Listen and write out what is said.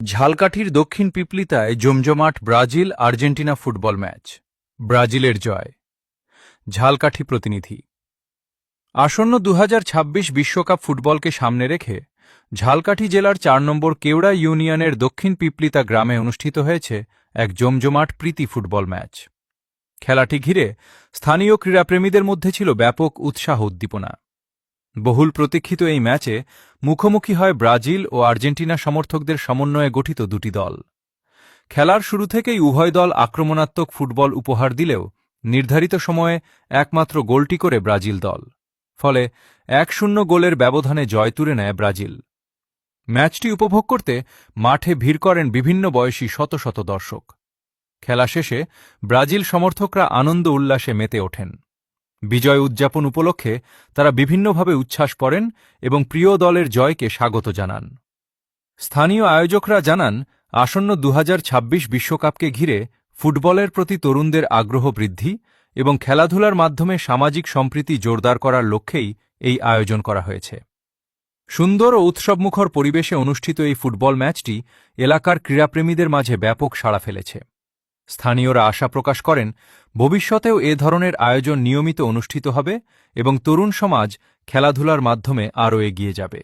ঝালকাঠির দক্ষিণ পিপলিতায় জমজমাট ব্রাজিল আর্জেন্টিনা ফুটবল ম্যাচ। ব্রাজিলের জয়। ঝালকাঠি প্রতিনিধি। আসন্ন ২০২৬ বিশ্বকাপ ফুটবলকে সামনে রেখে ঝালকাঠি জেলার ৪ নম্বর কেওড়া ইউনিয়নের দক্ষিণ পিপলিতা গ্রামে অনুষ্ঠিত হয়েছে এক জমজমাট প্রীতি ফুটবল ম্যাচ। খেলাটি ঘিরে স্থানীয় ক্রীড়াপ্রেমীদের মধ্যে ছিল ব্যাপক উৎসাহ উদ্দীপনা। বহুল প্রতীক্ষিত এই ম্যাচে মুখোমুখি হয় ব্রাজিল ও আর্জেন্টিনা সমর্থকদের সমন্বয়ে গঠিত দুটি দল। খেলার শুরু থেকেই উভয় দল আক্রমণাত্মক ফুটবল উপহার দিলেও নির্ধারিত সময়ে একমাত্র গোলটি করে ব্রাজিল দল। ফলে ১-০ গোলের ব্যবধানে জয় তুলে নেয় ব্রাজিল। ম্যাচটি উপভোগ করতে মাঠে ভিড় করেন বিভিন্ন বয়সী শত শত দর্শক। খেলা শেষে ব্রাজিল সমর্থকরা আনন্দ উল্লাসে মেতে ওঠেন। বিজয় উদযাপন উপলক্ষে তারা বিভিন্নভাবে উচ্ছ্বাস করেন এবং প্রিয় দলের জয়কে স্বাগত জানান। স্থানীয় আয়োজকরা জানান, আসন্ন ২০২৬ বিশ্বকাপকে ঘিরে ফুটবলের প্রতি তরুণদের আগ্রহ বৃদ্ধি এবং খেলাধুলার মাধ্যমে সামাজিক সম্প্রীতি জোরদার করার লক্ষ্যেই এই আয়োজন করা হয়েছে। সুন্দর ও উৎসবমুখর পরিবেশে অনুষ্ঠিত এই ফুটবল ম্যাচটি এলাকার ক্রীড়াপ্রেমীদের মাঝে ব্যাপক সাড়া ফেলেছে। স্থানীয়রা আশা প্রকাশ করেন, ভবিষ্যতেও এ ধরনের আয়োজন নিয়মিত অনুষ্ঠিত হবে এবং তরুণ সমাজ খেলাধুলার মাধ্যমে আরও এগিয়ে যাবে।